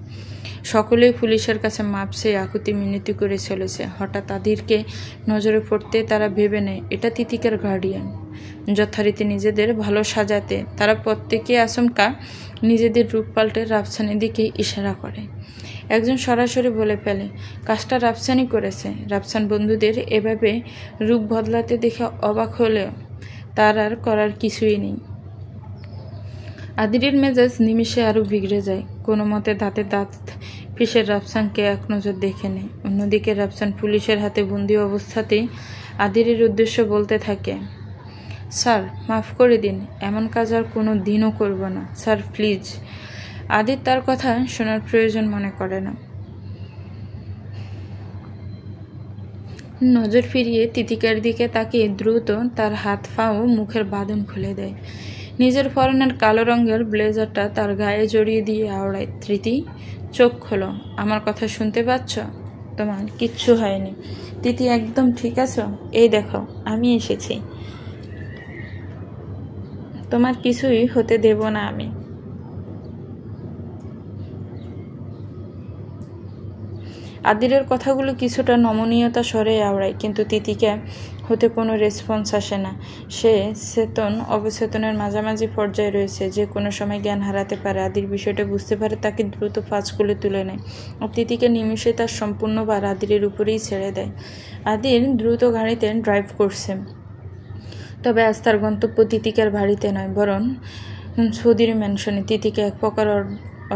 S1: সকলেই পুলিশের কাছে মাপ চেয়ে আকুতি মিনতি করে চলেছে। হঠাৎ আদিরকে নজরে পড়তে তারা ভেবে নেয় এটা তিতিকার গার্ডিয়ান। যথারীতি নিজেদের ভালো সাজাতে তারা প্রত্যেকে আচমকা নিজেদের রূপ পাল্টে রাফসানের দিকে ইশারা করে। একজন সরাসরি বলে ফেলে, কাজটা রাফসানই করেছে। রাফসান বন্ধুদের এভাবে রূপ বদলাতে দেখে অবাক হলেও তার আর করার কিছুই নেই। আদিরের মেজাজ নিমিষে আরও বিগড়ে যায়। কোনো মতে দাঁতে দাঁত পিষে রাফসানকে এক নজর দেখে নেয়। অন্যদিকে রাফসান পুলিশের হাতে বন্দি অবস্থাতেই আদিরের উদ্দেশ্য বলতে থাকে, স্যার মাফ করে দিন, এমন কাজ আর কোনো দিনও করব না স্যার, প্লিজ। আদির তার কথা শোনার প্রয়োজন মনে করে না। নজর ফিরিয়ে তিতিকার দিকে তাকিয়ে দ্রুত তার হাত পা ও মুখের বাঁধন খুলে দেয়। নিজের পরনের কালো রঙের ব্লেজারটা তার গায়ে জড়িয়ে দিয়ে আওড়ায়, তৃতি চোখ খোলো, আমার কথা শুনতে পাচ্ছ? তোমার কিচ্ছু হয়নি। তিতি একদম ঠিক আছো? এই দেখো আমি এসেছি, তোমার কিছুই হতে দেব না আমি। আদিরের কথাগুলো কিছুটা নমনীয়তা স্বরে আওড়ায়, কিন্তু তিতিকা হতে কোনো রেসপন্স আসে না। সে চেতন অবচেতনের মাঝামাঝি পর্যায়ে রয়েছে, যে কোনো সময় জ্ঞান হারাতে পারে। আদির বিষয়টা বুঝতে পারে, তাকে দ্রুত ফাঁচকুলে তুলে নেয়। তিতিকা নিমিষে তার সম্পূর্ণ ভার আদিরের উপরেই ছেড়ে দেয়। আদির দ্রুত গাড়িতে ড্রাইভ করছে, তবে আজ তার গন্তব্য তিতিকার বাড়িতে নয়, বরং সৌদির ম্যানশনে। তিতিকা এক প্রকার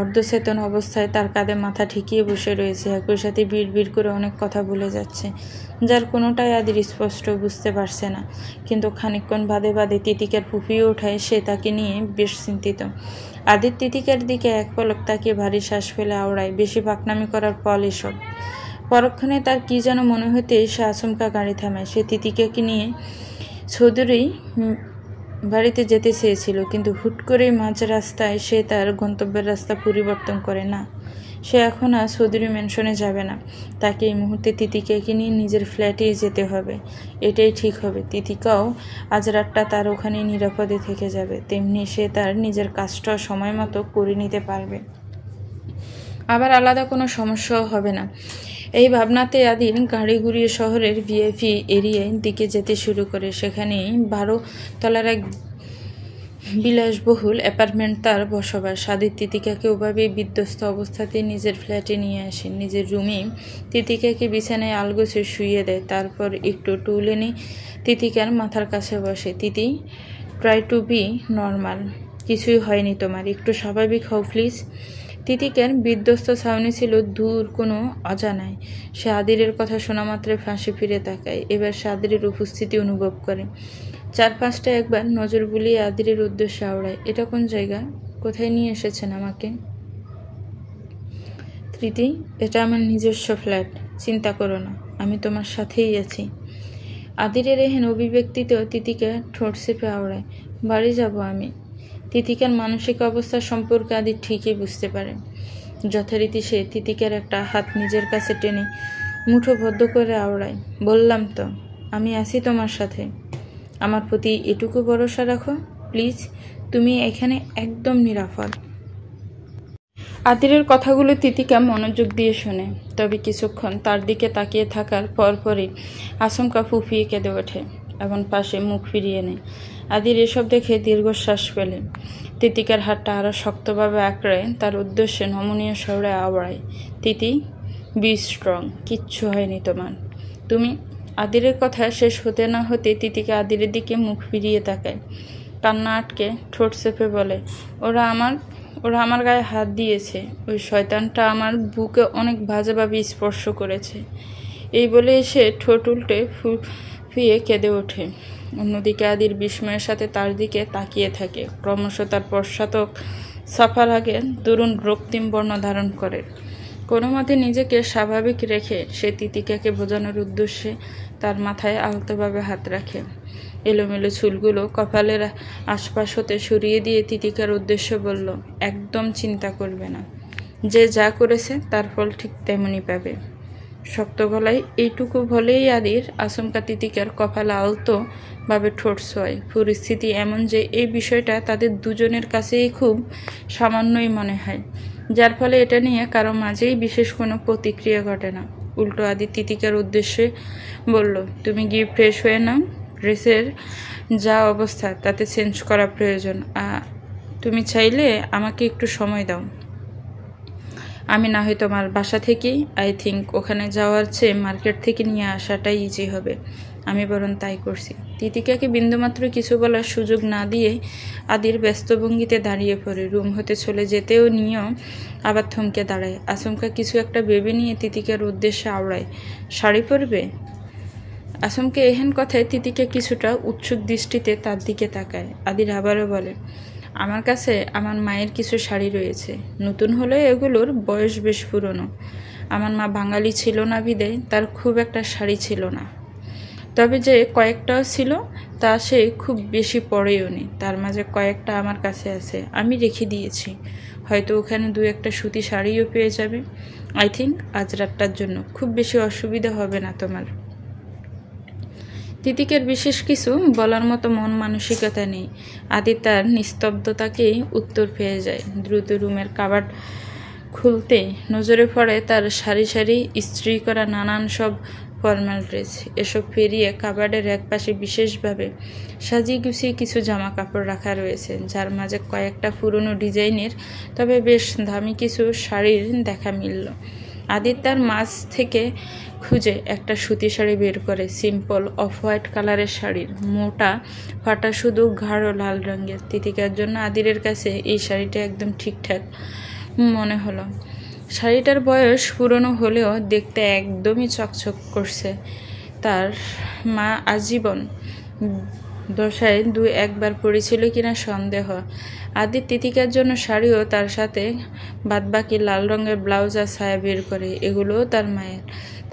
S1: অর্ধচেতন অবস্থায় তার কাঁধে মাথা ঠেকিয়ে বসে রয়েছে, একই সাথে বিড় করে অনেক কথা বলে যাচ্ছে, যার কোনোটাই আদির স্পষ্ট বুঝতে পারছে না। কিন্তু খানিকক্ষণ বাদে বাদে তিতিকার ফুপিয়ে ওঠায় সে তাকে নিয়ে বেশ চিন্তিত। আদির তিতিকার দিকে এক পলক তাকিয়ে ভারী শ্বাস ফেলে আওড়ায়, বেশি পাকনামি করার ফল এসব। পরক্ষণে তার কি যেন মনে হতে সে আচমকা গাড়ি থামায়। সে তিতিকাকে নিয়ে চৌধুরী বাড়িতে যেতে চেয়েছিল, কিন্তু হুট করে মাঝ রাস্তায় সে তার গন্তব্যের রাস্তা পরিবর্তন করে। না, সে এখন আর চৌধুরী ম্যানশনে যাবে না। তাকে এই মুহূর্তে তিতিকাকে নিয়ে নিজের ফ্ল্যাটেই যেতে হবে। এটাই ঠিক হবে। তিতিকাও আজ রাতটা তার ওখানে নিরাপদে থেকে যাবে। তেমনি সে তার নিজের কাজটাও সময় মতো করে নিতে পারবে। আবার আলাদা কোনো সমস্যাও হবে না। এই ভাবনাতে আদির গাড়ি ঘুরিয়ে শহরের ভিআইপি এরিয়ার দিকে যেতে শুরু করে। সেখানে 12 তলার এক বিলাসবহুল অ্যাপার্টমেন্ট তার বসবাস। আদির তিতিকাকে ওভাবেই বিধ্বস্ত অবস্থাতে নিজের ফ্ল্যাটে নিয়ে আসে। নিজের রুমে তিতিকাকে বিছানায় আলগোছে শুইয়ে দেয়। তারপর একটু টুল এনে তিতিকার মাথার কাছে বসে। তিতি, ট্রাই টু বি নর্মাল। কিছুই হয়নি তোমার, একটু স্বাভাবিক হও প্লিজ। তিতিকার বিধ্বস্ত ছাউনি ছিল দূর কোনো অজানায়। সে আদিরের কথা শোনা মাত্রই ফাঁসি ফিরে তাকায়। এবার সে আদিরের উপস্থিতি অনুভব করে। 4-5টা একবার নজর বুলিয়ে আদিরের উদ্দেশ্যে আওড়ায়। এটা কোন জায়গা? কোথায় নিয়ে এসেছেন আমাকে? তৃতি, এটা আমার নিজস্ব ফ্ল্যাট। চিন্তা করো না, আমি তোমার সাথেই আছি। আদিরের এহেন অভিব্যক্তিতেও তিতিকা ঠোঁট চেপে আওড়ায়। বাড়ি যাব আমি। তিতিকার মানসিক অবস্থা সম্পর্কে আদির ঠিকই বুঝতে পারে। যথারীতি সে তিতিকার একটা হাত নিজের কাছে টেনে মুঠোবদ্ধ করে আওড়ায়। বললাম তো, আমি আছি তোমার সাথে। আমার প্রতি এটুকু ভরসা রাখো প্লিজ। তুমি এখানে একদম নিরাপদ। আদিরের কথাগুলো তিতিকা মনোযোগ দিয়ে শোনে। তবে কিছুক্ষণ তার দিকে তাকিয়ে থাকার পরপরই আচমকা ফুঁপিয়ে কেঁদে ওঠে এবং পাশে মুখ ফিরিয়ে নেয়। আদির এসব দেখে দীর্ঘশ্বাস পেলে। তিতিকার হাতটা আরও শক্তভাবে আঁকড়ে তার উদ্দেশ্যে নমনীয় স্বরে আওড়ায়। তিতি, বি স্ট্রং, কিচ্ছু হয়নি তোমার। তুমি। আদিরের কথা শেষ হতে না হতে তিতিকা আদিরের দিকে মুখ ফিরিয়ে তাকায়। কান্না আটকে ঠোঁট চেপে বলে, ওরা আমার গায়ে হাত দিয়েছে। ওই শয়তানটা আমার বুকে অনেক বাজেভাবে স্পর্শ করেছে। এই বলে এসে ঠোঁট উল্টে ফুঁপিয়ে কেঁদে ওঠে। অন্যদিকে আদির বিস্ময়ের সাথে তার দিকে তাকিয়ে থাকে। ক্রমশ তার পশ্চাৎক সাফা লাগে দরুণ রক্তিম বর্ণ ধারণ করে। কোনো মতে নিজেকে স্বাভাবিক রেখে সে তিতিকাকে বোঝানোর উদ্দেশ্যে তার মাথায় আলতোভাবে হাত রাখে। এলোমেলো চুলগুলো কপালের আশপাশ হতে সরিয়ে দিয়ে তিতিকার উদ্দেশ্যে বলল, একদম চিন্তা করবে না। যে যা করেছে তার ফল ঠিক তেমনই পাবে। শক্ত গলায় এইটুকু বলেই আদির আচমকা তিতিকার কপালে আলতোভাবে ঠোঁট ছোঁয়। পরিস্থিতি এমন যে এই বিষয়টা তাদের দুজনের কাছেই খুব সামান্যই মনে হয়, যার ফলে এটা নিয়ে কারো মাঝেই বিশেষ কোনো প্রতিক্রিয়া ঘটে না। উল্টো আদি তিতিকার উদ্দেশ্যে বলল, তুমি গিয়ে ফ্রেশ হয়ে নাও। ড্রেসের যা অবস্থা তাতে চেঞ্জ করা প্রয়োজন। তুমি চাইলে আমাকে একটু সময় দাও। আমি না হয় তোমার বাসা থেকেই, আই থিঙ্ক ওখানে যাওয়ার চেয়ে মার্কেট থেকে নিয়ে আসাটাই ইজি হবে। আমি বরং তাই করছি। তিতিকাকে বিন্দুমাত্র কিছু বলার সুযোগ না দিয়ে আদির ব্যস্ত ভঙ্গিতে দাঁড়িয়ে পড়ে। রুম হতে চলে যেতেও নিয়েও আবার থমকে দাঁড়ায়। আচমকা কিছু একটা ভেবে নিয়ে তিতিকার উদ্দেশ্যে আওড়ায়, শাড়ি পরবে? আচমকা এহেন কথায় তিতিকা কিছুটা উৎসুক দৃষ্টিতে তার দিকে তাকায়। আদির আবারও বলে, আমার কাছে আমার মায়ের কিছু শাড়ি রয়েছে। নতুন হলেও এগুলোর বয়স বেশ পুরনো। আমার মা বাঙালি ছিল না বিদায় তার খুব একটা শাড়ি ছিল না। তবে যে কয়েকটাও ছিল তা সে খুব বেশি পরেও নি। তার মাঝে কয়েকটা আমার কাছে আছে, আমি রেখে দিয়েছি। হয়তো ওখানে 2-1টা সুতি শাড়িও পেয়ে যাবে। আই থিঙ্ক আজ রাতটার জন্য খুব বেশি অসুবিধা হবে না তোমার। তিতিকার বিশেষ কিছু বলার মতো মন মানসিকতা নেই। আদি তার নিস্তব্ধতাকেই উত্তর পেয়ে যায়। দ্রুত রুমের কাবার্ড খুলতে নজরে পড়ে তার সারি সারি ইস্ত্রি করা নানান সব ফর্মাল ড্রেস। এসব ফেরিয়ে কাবার্ডের এক পাশে বিশেষভাবে সাজিয়ে গুছিয়ে কিছু জামা কাপড় রাখা রয়েছে, যার মাঝে কয়েকটা পুরনো ডিজাইনের তবে বেশ দামি কিছু শাড়ির দেখা মিলল। আদির তার মাঝ থেকে খুঁজে একটা সুতি শাড়ি বের করে। সিম্পল অফ হোয়াইট কালারের শাড়ির, মোটা ফাটা শুধু গাঢ় লাল রঙের। তিতিকার জন্য আদিরের কাছে এই শাড়িটা একদম ঠিকঠাক মনে হলো। শাড়িটার বয়স পুরনো হলেও দেখতে একদমই চকচক করছে। তার মা আজীবন দশায় 2-1বার পরেছিল কিনা সন্দেহ। আদির তিতিকার জন্য শাড়িও তার সাথে বাদবাকি লাল রঙের ব্লাউজ আর ছায়া বের করে। এগুলোও তার মায়ের।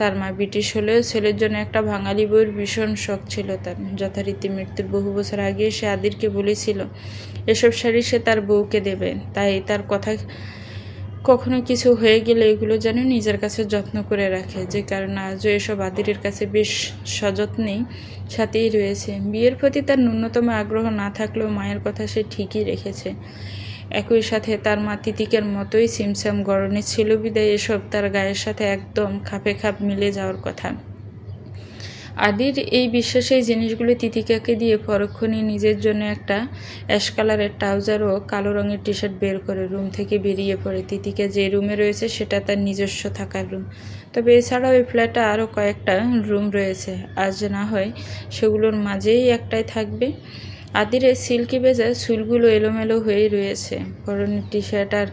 S1: তার মা ব্রিটিশ হলেও ছেলের জন্য একটা বাঙালি বউয়ের ভীষণ শখ ছিল তার। যথারীতি মৃত্যুর বহু বছর আগে সে আদিরকে বলেছিল এসব শাড়ি সে তার বউকে দেবে। তাই তার কথা কখনো কিছু হয়ে গেলে এগুলো যেন নিজের কাছে যত্ন করে রাখে, যে কারণে আজও এসব আদিরের কাছে বেশ সযত্নেই সাথেই রয়েছে। বিয়ের প্রতি তার ন্যূনতম আগ্রহ না থাকলেও মায়ের কথা সে ঠিকই রেখেছে। একই সাথে তার মা তিতিকের মতোই সিমসাম গড়নের ছিল বিদায় এসব তার গায়ের সাথে একদম খাপে খাপ মিলে যাওয়ার কথা। আদির এই বিশ্বাসে এই জিনিসগুলো তিতিকাকে দিয়ে পরক্ষণে নিজের জন্য একটা অ্যাশ কালারের ট্রাউজার ও কালো রঙের টি শার্ট বের করে রুম থেকে বেরিয়ে পড়ে। তিতিকা যে রুমে রয়েছে সেটা তার নিজস্ব থাকার রুম, তবে এছাড়াও এই ফ্ল্যাটে আরও কয়েকটা রুম রয়েছে, আজ না হয় সেগুলোর মাঝেই একটাই থাকবে। আদিরের সিল্কি ভেজা চুলগুলো এলোমেলো হয়ে রয়েছে, পরনের টি শার্ট আর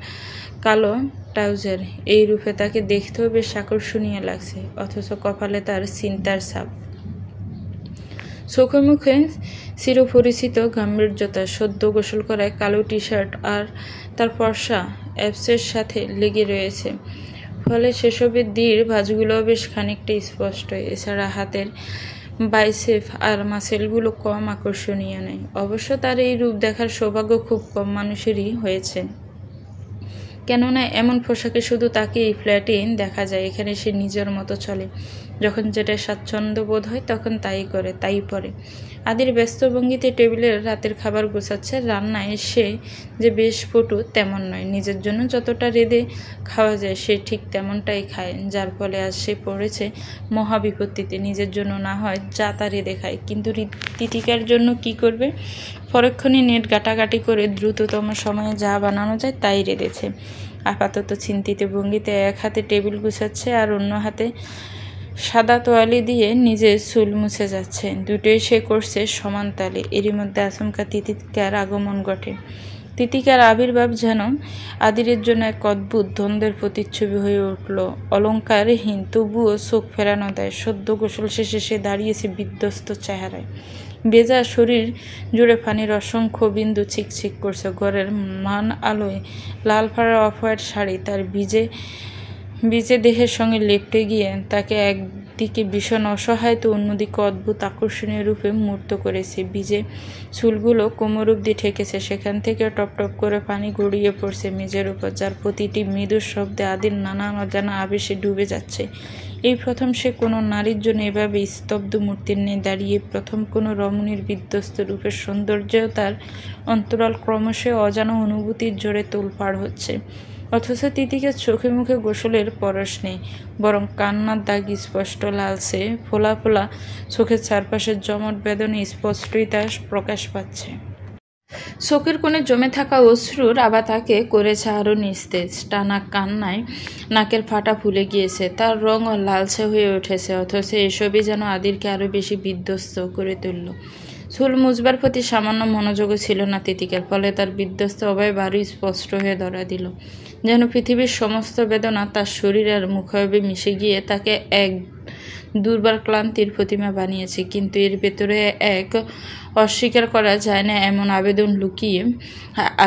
S1: কালো ট্রাউজার, এই রূপে তাকে দেখতেও বেশ আকর্ষণীয় লাগছে, অথচ কপালে তার চিন্তার ছাপ। চোখে মুখে চিরপরিচিত গাম্ভীর্যতা, সদ্য গোসল করায় কালো টি শার্ট আর তার ফর্সা অ্যাবসের সাথে লেগে রয়েছে, ফলে সেসবের দৃঢ় ভাঁজগুলোও বেশ খানিকটা স্পষ্ট। এছাড়া হাতের বাইসেপ আর মাসেলগুলো কম আকর্ষণীয় নয়। অবশ্য তার এই রূপ দেখার সৌভাগ্য খুব কম মানুষেরই হয়েছে, কেননা এমন পোশাকে শুধু তাকে এই ফ্ল্যাটে দেখা যায়। এখানে সে নিজের মতো চলে, যখন যেটা স্বাচ্ছন্দ্য বোধ হয় তখন তাই করে, তাই পরে। আদির ব্যস্ত ভঙ্গিতে টেবিলের রাতের খাবার গোছাচ্ছে। রান্নায় সে যে বেশ পটু তেমন নয়, নিজের জন্য যতটা রেঁধে খাওয়া যায় সে ঠিক তেমনটাই খায়, যার ফলে আজ সে পড়েছে মহাবিপত্তিতে। নিজের জন্য না হয় যা তা রেঁধে খায়, কিন্তু তিতিকার জন্য কি করবে? পরক্ষণে নেট ঘাটাঘাটি করে দ্রুততম সময়ে যা বানানো যায় তাই রেঁধেছে। আপাতত চিন্তিত ভঙ্গিতে এক হাতে টেবিল গুছাচ্ছে আর অন্য হাতে সাদা তোয়ালি দিয়ে নিজের চুল মুছে যাচ্ছে। দুটোই সে করছে সমান তালে। এরই মধ্যে আচমকা তিতিকার আগমন ঘটে। তিতিকার আবির্ভাব যেন আদিরের জন্য এক অদ্ভুত দ্বন্দ্বের প্রতিচ্ছবি হয়ে উঠল। অলঙ্কারহীন, তবুও চোখ ফেরানো দেয়। সদ্য গোসল শেষে সে দাঁড়িয়েছে বিধ্বস্ত চেহারায়, ভেজা শরীর জুড়ে পানির অসংখ্য বিন্দু চিকচিক করছে। ঘরের মান আলোয় লাল ফাড়া অফ হোয়াইট শাড়ি তার ভিজে দেহের সঙ্গে লেপটে গিয়ে তাকে একদিকে ভীষণ অসহায় তো অন্যদিকে অদ্ভুত আকর্ষণীয় রূপে মূর্ত করেছে। ভিজে চুলগুলো কোমর অবধি ঠেকেছে, সেখান থেকে টপ টপ করে পানি গড়িয়ে পড়ছে মেঝের উপর, যার প্রতিটি মৃদু শব্দে আদির নানান অজানা আবেশে ডুবে যাচ্ছে। এই প্রথম সে কোনো নারীর জন্য এভাবে স্তব্ধ মূর্তির নিয়ে দাঁড়িয়ে, প্রথম কোনো রমণীর বিধ্বস্ত রূপের সৌন্দর্যও তার অন্তরাল ক্রমশ অজানা অনুভূতির জোরে তোলপাড় হচ্ছে। অথচ তিতিকার চোখে মুখে গোসলের পরশ নেই, বরং কান্নার দাগ স্পষ্ট, লালচে ফোলা ফোলা চোখের চারপাশের জমট বেদনে স্পষ্টই তা প্রকাশ পাচ্ছে। চোখের কোণে জমে থাকা অশ্রুর আবার তাকে করেছে আরও নিস্তেজ। টানা কান্নায় নাকের ফাটা ফুলে গিয়েছে, তার রঙও লালচে হয়ে উঠেছে। অথচ এসবই যেন আদিরকে আরও বেশি বিধ্বস্ত করে তুলল। চুল মুছবার প্রতি সামান্য মনোযোগও ছিল না তিতিকার, ফলে তার বিধ্বস্ত অবয়ব আরও স্পষ্ট হয়ে ধরা দিল, যেন পৃথিবীর সমস্ত বেদনা তার শরীর আর মুখাবে মিশে গিয়ে তাকে এক দুর্বার ক্লান্তির প্রতিমা বানিয়েছে। কিন্তু এর ভেতরে এক অস্বীকার করা যায় না এমন আবেদন লুকিয়ে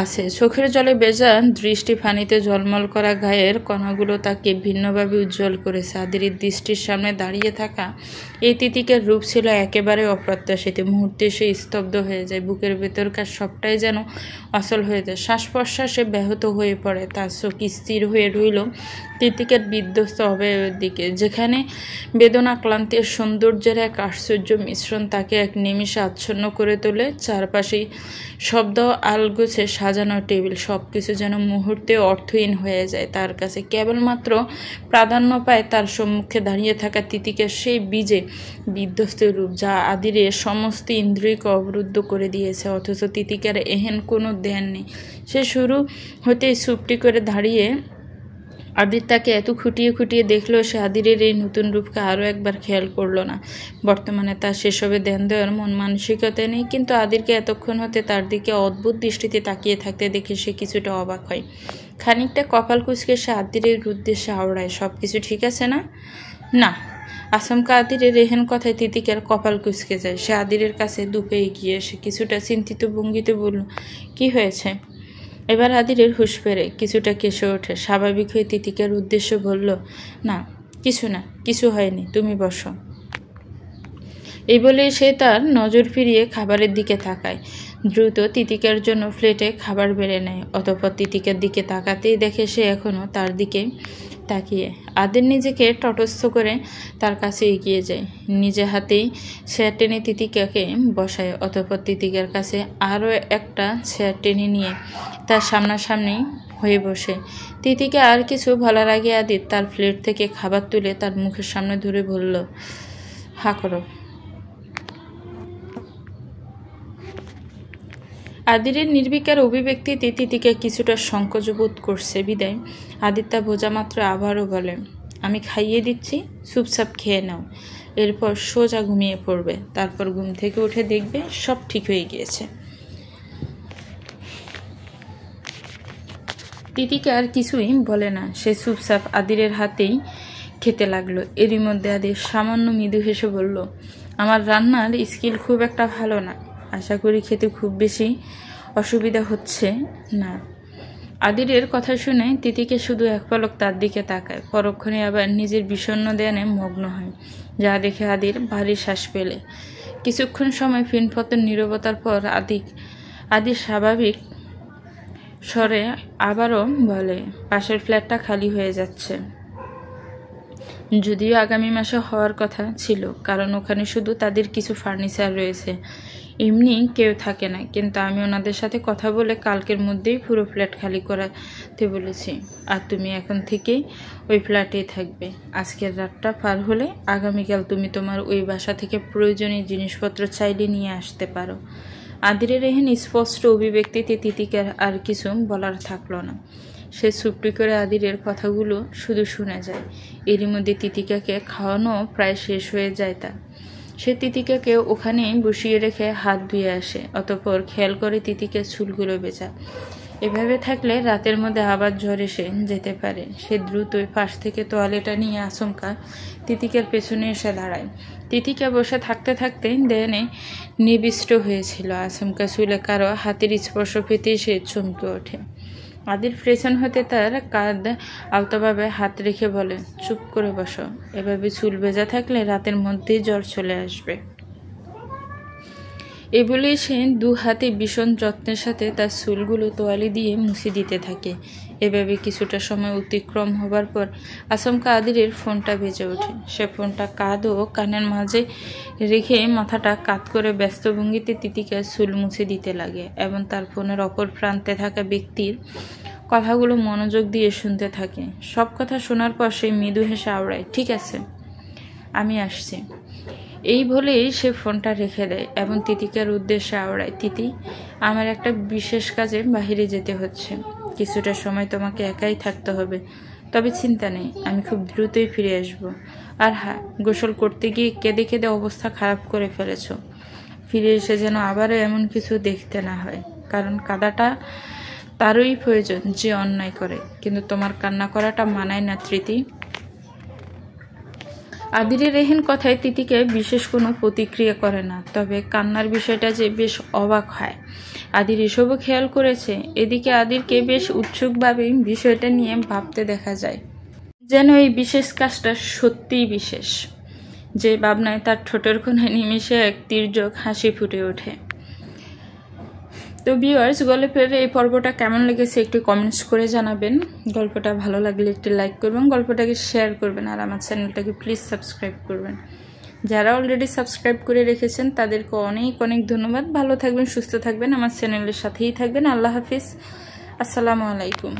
S1: আছে। চোখের জলে ভেজা দৃষ্টি, ফানিতে ঝলমল করা গায়ের কণাগুলো তাকে ভিন্নভাবে উজ্জ্বল করেছে। আদির দৃষ্টির সামনে দাঁড়িয়ে থাকা এই তিতিকার রূপ ছিল একেবারে অপ্রত্যাশিত। মুহূর্তে সে স্তব্ধ হয়ে যায়, বুকের ভেতরকার সবটাই যেন অচল হয়ে যায়, শ্বাস প্রশ্বাসে ব্যাহত হয়ে পড়ে। তার চোখ স্থির হয়ে রইল তিতিকার বিধ্বস্ত অবয়বের দিকে, যেখানে বেদনা, ক্লান্তি আর সৌন্দর্যের এক আশ্চর্য মিশ্রণ তাকে এক নিমিষে আচ্ছন্ন করে তোলে। চারপাশেই শব্দ, আলগোছে সাজানো টেবিল, সব কিছু যেন মুহূর্তে অর্থহীন হয়ে যায় তার কাছে। কেবলমাত্র প্রাধান্য পায় তার সম্মুখে দাঁড়িয়ে থাকা তিতিকার সেই বীজে বিধ্বস্ত রূপ, যা আদিরের সমস্ত ইন্দ্রিয়কে অবরুদ্ধ করে দিয়েছে। অথচ তিতিকার এহেন কোনো ধ্যান নেই। সে শুরু হতেই চুপটি করে দাঁড়িয়ে আদির তাকে এত খুঁটিয়ে খুঁটিয়ে দেখলেও সে আদিরের এই নতুন রূপকে আরও একবার খেয়াল করল না। বর্তমানে তার সেসবে ধ্যান দেওয়ার মন মানসিকতা নেই, কিন্তু আদিরকে এতক্ষণ হতে তার দিকে অদ্ভুত দৃষ্টিতে তাকিয়ে থাকতে দেখে সে কিছুটা অবাক হয়। খানিকটা কপাল কুঁচকে সে আদিরের উদ্দেশ্যে আওড়ায়, সব কিছু ঠিক আছে না? না। আচমকা আদিরের এহেন কথায় তিতিকার কপাল কুঁচকে যায়। সে আদিরের কাছে দুপে এগিয়ে এসে কিছুটা চিন্তিত ভঙ্গিতে বলল, কি হয়েছে? এবার আদিরের হুঁশ ফেরে, কিছুটা কেসে ওঠে। স্বাভাবিক হয়ে তিতিকার উদ্দেশ্য বলল, না কিছু না, কিছু হয়নি, তুমি বসো। এই বলে সে তার নজর ফিরিয়ে খাবারের দিকে তাকায়। দ্রুত তিতিকার জন্য প্লেটে খাবার বেড়ে নেয়। অতঃপর তিতিকার দিকে তাকাতেই দেখে সে এখনও তার দিকে তাকিয়ে। আদির নিজেকে তটস্থ করে তার কাছে এগিয়ে যায়। নিজে হাতেই চেয়ার টেনে তিতিকাকে বসায়। অতঃপর তিতিকার কাছে আরও একটা চেয়ার টেনে নিয়ে তার সামনাসামনি হয়ে বসে। তিতিকা আর কিছু বলার আগে আদির তার প্লেট থেকে খাবার তুলে তার মুখের সামনে ধরে বলল, হা করো। আদিরের নির্বিকার অভিব্যক্তিতে তিতিকা কিছুটা সংকোচ বোধ করছে বিদায় আদিত্যা বোঝা মাত্র আবারও বলে, আমি খাইয়ে দিচ্ছি, চুপচাপ খেয়ে নাও, এরপর সোজা ঘুমিয়ে পড়বে। তারপর ঘুম থেকে উঠে দেখবে সব ঠিক হয়ে গিয়েছে। তিতিকা আর কিছুই বলে না, সে চুপচাপ আদিরের হাতেই খেতে লাগলো। এরই মধ্যে আদির সামান্য মৃদু হেসে বলল, আমার রান্নার স্কিল খুব একটা ভালো না, আশা করি খেতে খুব বেশি অসুবিধা হচ্ছে না। আদিরের কথা শুনে তিতিকে শুধু এক পলক তার দিকে তাকায়, পরক্ষণে আবার নিজের বিষণ্ণ ধ্যানে মগ্ন হয়, যা দেখে আদির ভারী শ্বাস পেলে। কিছুক্ষণ সময় ফিনফতন নীরবতার পর আদির স্বাভাবিক স্বরে আবারও বলে, পাশের ফ্ল্যাটটা খালি হয়ে যাচ্ছে। যদিও আগামী মাসে হওয়ার কথা ছিল, কারণ ওখানে শুধু তাদের কিছু ফার্নিচার রয়েছে, এমনি কেউ থাকে না। কিন্তু আমি ওনাদের সাথে কথা বলে কালকের মধ্যেই পুরো ফ্ল্যাট খালি করাতে বলেছি। আর তুমি এখন থেকেই ওই ফ্ল্যাটেই থাকবে। আজকের রাতটা পার হলে আগামীকাল তুমি তোমার ওই বাসা থেকে প্রয়োজনীয় জিনিসপত্র চাইলে নিয়ে আসতে পারো। আদিরের এহেন স্পষ্ট অভিব্যক্তিতে তিতিকার আর কিছু বলার থাকলো না। সে চুপটি করে আদিরের কথাগুলো শুধু শুনে যায়। এরই মধ্যে তিতিকাকে খাওয়ানো প্রায় শেষ হয়ে যায় তার। সে তিতিকাকে ওখানেই বসিয়ে রেখে হাত ধুয়ে আসে। অতঃপর খেয়াল করে তিতিকার চুলগুলো বেচা। এভাবে থাকলে রাতের মধ্যে আবার জ্বর এসে যেতে পারে। সে দ্রুতই পাশ থেকে তোয়ালেটা নিয়ে আচমকা তিতিকার পেছনে এসে দাঁড়ায়। তিতিকা বসে থাকতে থাকতে দেয়ানে নিবিষ্ট হয়েছিল। আচমকা চুলে কারো হাতের স্পর্শ পেতেই সে চমকে ওঠে। আদির পেছন হতে তার কাঁধ আলতোভাবে হাত রেখে বলে, চুপ করে বসো, এভাবে চুল ভেজা থাকলে রাতের মধ্যেই জ্বর চলে আসবে। এ বলেই সে দু হাতে ভীষণ যত্নের সাথে তার চুলগুলো তোয়ালি দিয়ে মুছে দিতে থাকে। এভাবে কিছুটা সময় অতিক্রম হবার পর আচমকা আদিরের ফোনটা বেজে ওঠে। সে ফোনটা কাঁধ ও কানের মাঝে রেখে মাথাটা কাত করে ব্যস্ত ভঙ্গিতে তিতিকার চুল মুছে দিতে লাগে এবং তার ফোনের অপর প্রান্তে থাকা ব্যক্তির কথাগুলো মনোযোগ দিয়ে শুনতে থাকে। সব কথা শোনার পর সে মৃদু হেসে আওড়ায়, ঠিক আছে, আমি আসছি। এই বলেই সে ফোনটা রেখে দেয় এবং তিতিকার উদ্দেশ্যে আওড়ায়, তিতি, আমার একটা বিশেষ কাজে বাহিরে যেতে হচ্ছে, কিছুটা সময় তোমাকে একাই থাকতে হবে, তবে চিন্তা নেই, আমি খুব দ্রুতই ফিরে আসব। আর হ্যাঁ, গোসল করতে গিয়ে কেঁদে কেঁদে অবস্থা খারাপ করে ফেলেছ, ফিরে এসে যেন আবারও এমন কিছু দেখতে না হয়, কারণ কাঁদাটা তারই প্রয়োজন যে অন্যায় করে, কিন্তু তোমার কান্না করাটা মানায় না তৃতি। আদিরের এহেন কথায় তিতিকে বিশেষ কোনো প্রতিক্রিয়া করে না, তবে কান্নার বিষয়টা যে বেশ অবাক হয়। আদির এসবও খেয়াল করেছে। এদিকে আদিরকে বেশ উৎসুকভাবে বিষয়টা নিয়ে ভাবতে দেখা যায়, যেন এই বিশেষ কাজটা সত্যিই বিশেষ। যে ভাবনায় তার ঠোঁটের কোণে নিমেষে এক তির্যক হাসি ফুটে ওঠে। তো ভিউয়ার্স, গল্পের এই পর্বটা কেমন লেগেছে একটু কমেন্টস করে জানাবেন। গল্পটা ভালো লাগলে একটু লাইক করবেন, গল্পটাকে শেয়ার করবেন, আর আমার চ্যানেলটাকে প্লিজ সাবস্ক্রাইব করবেন। যারা অলরেডি সাবস্ক্রাইব করে রেখেছেন তাদেরকে অনেক অনেক ধন্যবাদ। ভালো থাকবেন, সুস্থ থাকবেন, আমার চ্যানেলের সাথেই থাকবেন। আল্লাহ হাফিজ, আসসালামু আলাইকুম।